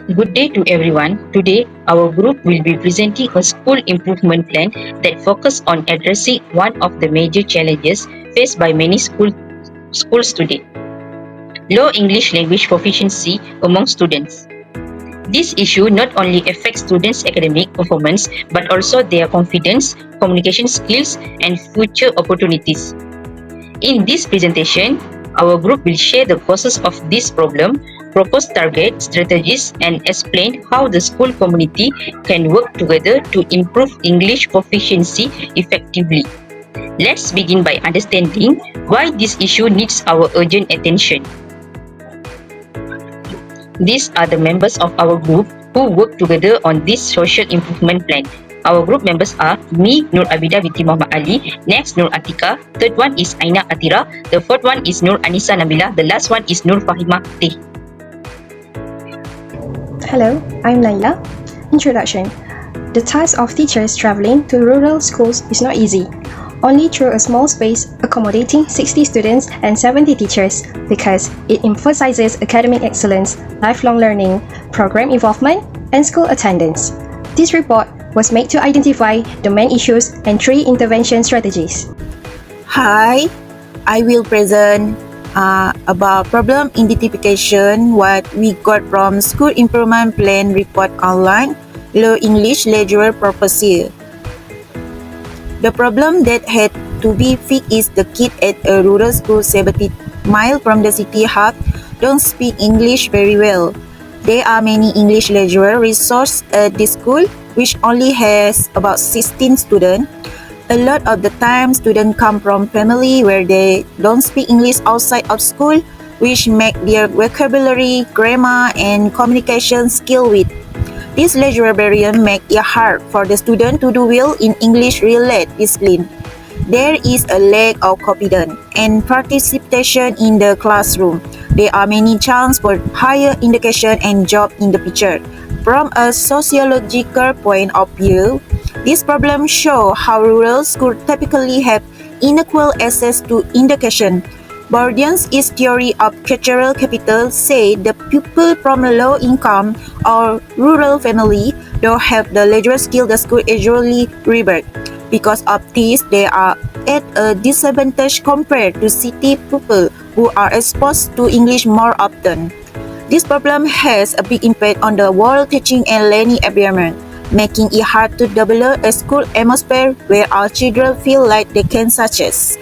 Good day to everyone. Today, our group will be presenting a school improvement plan that focuses on addressing one of the major challenges faced by many schools today: low English language proficiency among students. This issue not only affects students' academic performance but also their confidence, communication skills, and future opportunities. In this presentation, our group will share the causes of this problem, propose target strategies, and explain how the school community can work together to improve English proficiency effectively. Let's begin by understanding why this issue needs our urgent attention. These are the members of our group who work together on this social improvement plan. Our group members are me, Nur Abida binti Muhammad Ali, next Nur Atika, third one is Aina Atira, the fourth one is Nur Anisa Nabila, the last one is Nur Fahimah Teh. Hello, I'm Laila. Introduction. The task of teachers traveling to rural schools is not easy. Only through a small space accommodating 60 students and 70 teachers because it emphasizes academic excellence, lifelong learning, program involvement, and school attendance. This report was made to identify the main issues and 3 intervention strategies. Hi, I will present about problem identification what we got from School Improvement Plan report online, Low English Leisure Proficiency. The problem that had to be fixed is the kids at a rural school 70 miles from the city hub don't speak English very well. There are many English leisure resources at this school, which only has about 16 students. A lot of the time, students come from family where they don't speak English outside of school, which make their vocabulary, grammar, and communication skill weak. This leisure barrier make it hard for the student to do well in English-related discipline. There is a lack of confidence and participation in the classroom. There are many chances for higher education and job in the future. From a sociological point of view, this problem shows how rural schools typically have unequal access to education. Bourdieu's theory of cultural capital say the people from low income or rural family don't have the leisure skill the school usually reward. Because of this, they are at a disadvantage compared to city people who are exposed to English more often. This problem has a big impact on the overall teaching and learning environment, making it hard to develop a school atmosphere where our children feel like they can success.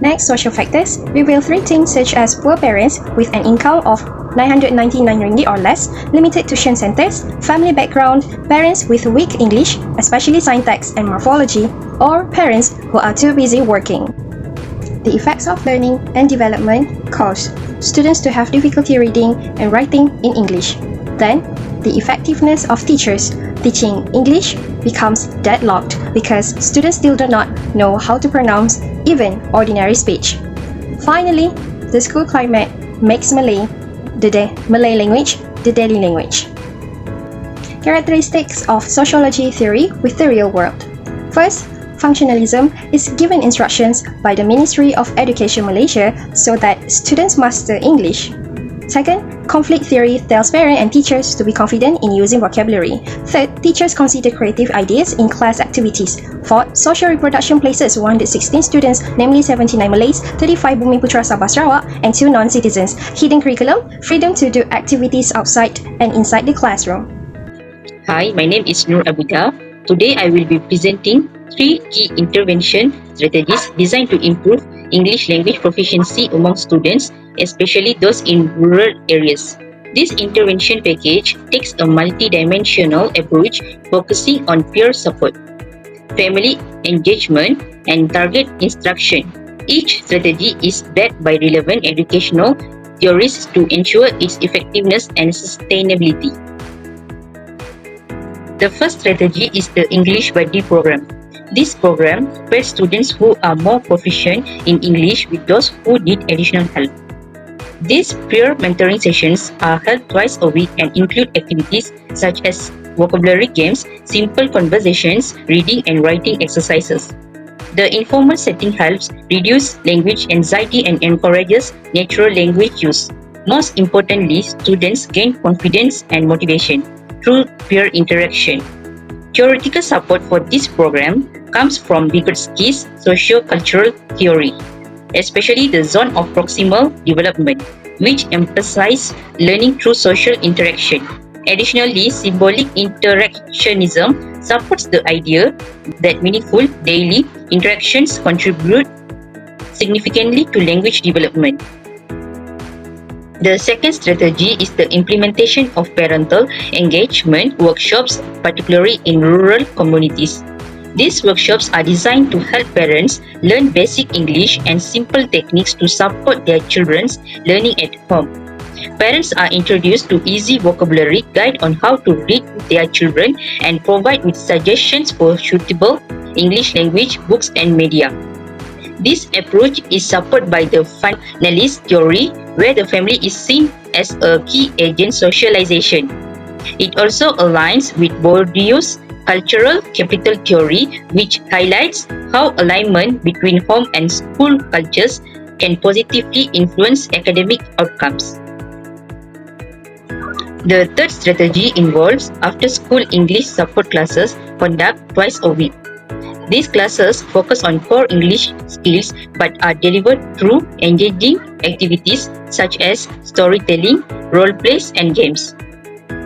Next, social factors reveal 3 things such as poor parents with an income of 999 ringgit or less, limited tuition centers, family background, parents with weak English, especially syntax and morphology, or parents who are too busy working. The effects of learning and development cause students to have difficulty reading and writing in English. Then, the effectiveness of teachers teaching English becomes deadlocked because students still do not know how to pronounce even ordinary speech. Finally, the school climate makes Malay language the daily language. Characteristics of sociology theory with the real world. First, functionalism is given instructions by the Ministry of Education Malaysia so that students master English. Second, conflict theory tells parents and teachers to be confident in using vocabulary. Third, teachers consider creative ideas in class activities. Fourth, social reproduction places 116 students, namely 79 Malays, 35 Bumi Putra Sabah Sarawak, and 2 non-citizens. Hidden curriculum, freedom to do activities outside and inside the classroom. Hi, my name is Nur Abida. Today I will be presenting 3 key intervention strategies designed to improve English language proficiency among students, especially those in rural areas. This intervention package takes a multi-dimensional approach focusing on peer support, family engagement, and target instruction. Each strategy is backed by relevant educational theories to ensure its effectiveness and sustainability. The first strategy is the English Buddy program. This program pairs students who are more proficient in English with those who need additional help. These peer mentoring sessions are held twice a week and include activities such as vocabulary games, simple conversations, reading and writing exercises. The informal setting helps reduce language anxiety and encourages natural language use. Most importantly, students gain confidence and motivation through peer interaction. Theoretical support for this program comes from Vygotsky's socio-cultural theory, especially the zone of proximal development, which emphasizes learning through social interaction. Additionally, symbolic interactionism supports the idea that meaningful daily interactions contribute significantly to language development. The second strategy is the implementation of parental engagement workshops, particularly in rural communities. These workshops are designed to help parents learn basic English and simple techniques to support their children's learning at home. Parents are introduced to easy vocabulary guide on how to read with their children and provide with suggestions for suitable English language books and media. This approach is supported by the fundamentalist theory, where the family is seen as a key agent socialization. It also aligns with Bourdieu's cultural capital theory, which highlights how alignment between home and school cultures can positively influence academic outcomes. The third strategy involves after-school English support classes conducted twice a week. These classes focus on core English skills but are delivered through engaging activities such as storytelling, role plays, and games.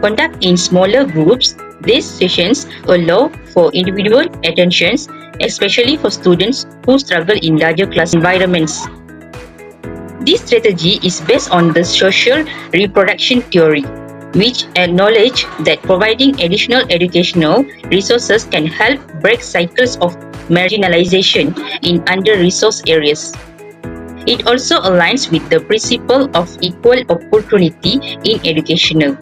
Conducted in smaller groups, these sessions allow for individual attentions, especially for students who struggle in larger class environments. This strategy is based on the social reproduction theory, which acknowledge that providing additional educational resources can help break cycles of marginalization in under-resourced areas. It also aligns with the principle of equal opportunity in educational,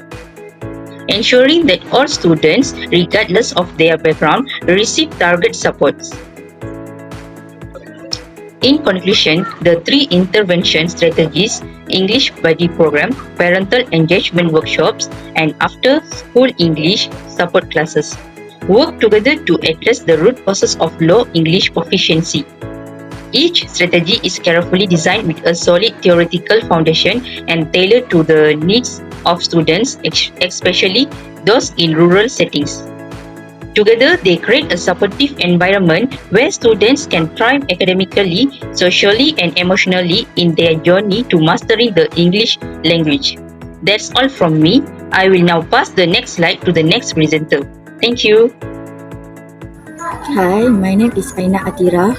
ensuring that all students, regardless of their background, receive target supports. In conclusion, the three intervention strategies, English Buddy Program, parental engagement workshops, and after-school English support classes, work together to address the root causes of low English proficiency. Each strategy is carefully designed with a solid theoretical foundation and tailored to the needs of students, especially those in rural settings. Together, they create a supportive environment where students can thrive academically, socially, and emotionally in their journey to mastering the English language. That's all from me. I will now pass the next slide to the next presenter. Thank you. Hi, my name is Aina Atira.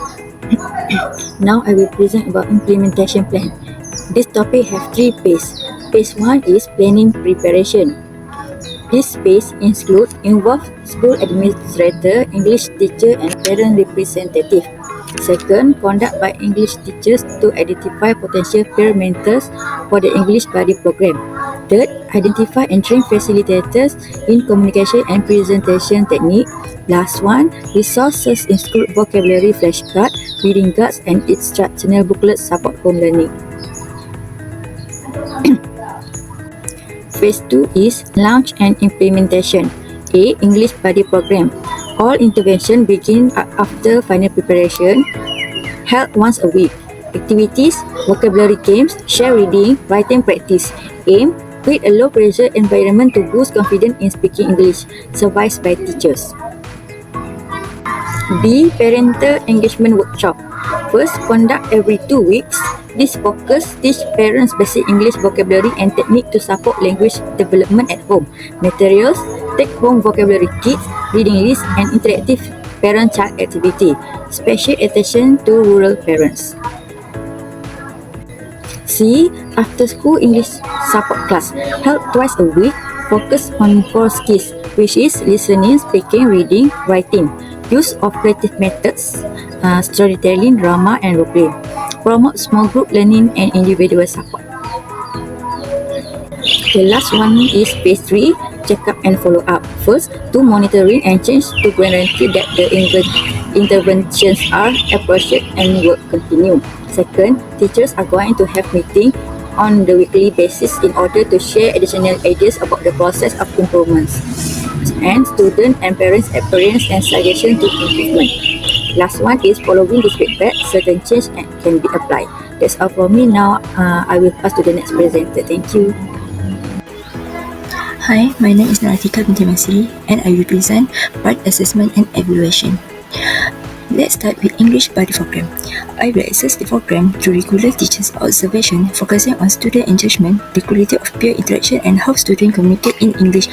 Now I will present about implementation plan. This topic have 3 phases. Phase 1 is planning preparation. This phase involves school administrator, English teacher, and parent representative. Second, conduct by English teachers to identify potential peer mentors for the English Buddy program. Third, identify and train facilitators in communication and presentation technique. Last one, resources in school vocabulary flashcard, reading guides, and instructional booklets support home learning. Phase 2 is launch and implementation. A. English Buddy Program. All intervention begin after final preparation, held once a week. Activities, vocabulary games, share reading, writing practice. Aim, create a low-pressure environment to boost confidence in speaking English, supervised by teachers. B. Parental Engagement Workshop. First, conduct every 2 weeks. This focus teach parents basic English vocabulary and technique to support language development at home. Materials, take-home vocabulary kits, reading lists, and interactive parent-child activity. Special attention to rural parents. C. After-school English support class, held twice a week, focus on 4 skills, which is listening, speaking, reading, writing. Use of creative methods, storytelling, drama, and role-play. Promote small group learning and individual support. The last one is phase 3, check-up and follow-up. First, do monitoring and change to guarantee that the interventions are appropriate and will continue. Second, teachers are going to have meetings on the weekly basis in order to share additional ideas about the process of improvements and student and parents' experience and suggestion to improvement. Last one is following this feedback, certain change can be applied. That's all for me now. I will pass to the next presenter. Thank you. Hi, my name is Naratika binti Masri and I will present part assessment and evaluation. Let's start with English Buddy Program. I will assess the program through regular teachers' observation, focusing on student engagement, the quality of peer interaction, and how students communicate in English.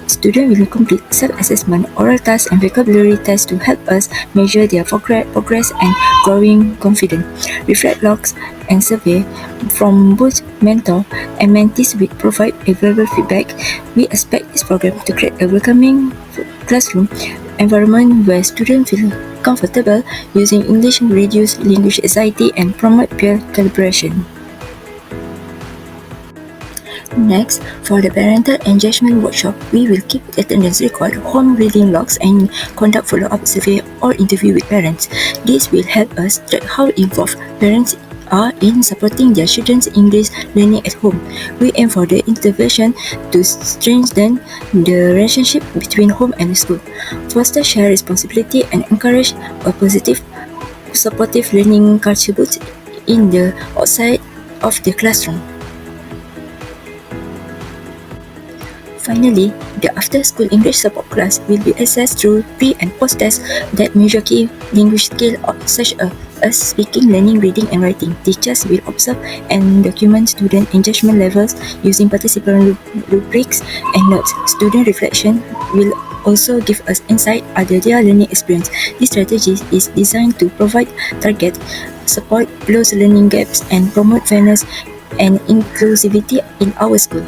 Students will complete self-assessment, oral tasks, and vocabulary tests to help us measure their progress and growing confidence. Reflect logs and survey from both mentor and mentees will provide valuable feedback. We expect this program to create a welcoming classroom environment where students feel comfortable using English, reduce language anxiety, and promote peer collaboration. Next, for the parental engagement workshop, we will keep attendance record, home reading logs, and conduct follow-up survey or interview with parents. This will help us track how involved parents are in supporting their children's English learning at home. We aim for the intervention to strengthen the relationship between home and school, foster shared responsibility, and encourage a positive, supportive learning culture both in the outside of the classroom. Finally, the after-school English support class will be assessed through pre- and post-tests that measure key language skills such as speaking, learning, reading, and writing. Teachers will observe and document student engagement levels using participant rubrics and notes. Student reflection will also give us insight into their learning experience. This strategy is designed to provide target, support, close learning gaps, and promote fairness and inclusivity in our school.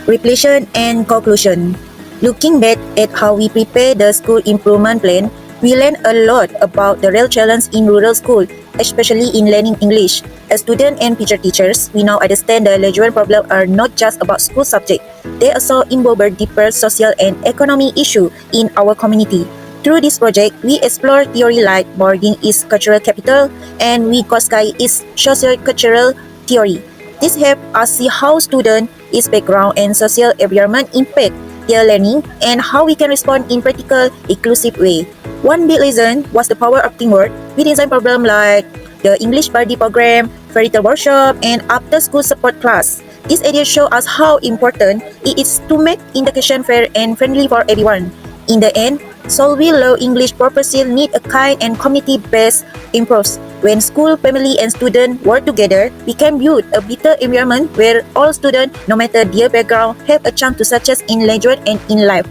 Reflection and conclusion. Looking back at how we prepare the school improvement plan, we learned a lot about the real challenge in rural school, especially in learning English. As students and teachers, we now understand the language problems are not just about school subjects. They also involve deeper social and economic issues in our community. Through this project, we explore theory like Borging is cultural capital and Vygotsky is socio-cultural theory. This helps us see how students, its background and social environment impact their learning and how we can respond in practical, inclusive way. One big lesson was the power of teamwork. We designed programs like the English Buddy program, fairy tale workshop, and after-school support class. These ideas show us how important it is to make education fair and friendly for everyone. In the end, solving low English proficiency need a kind and community-based approach. When school, family, and students work together, we can build a better environment where all students, no matter their background, have a chance to success in language and in life.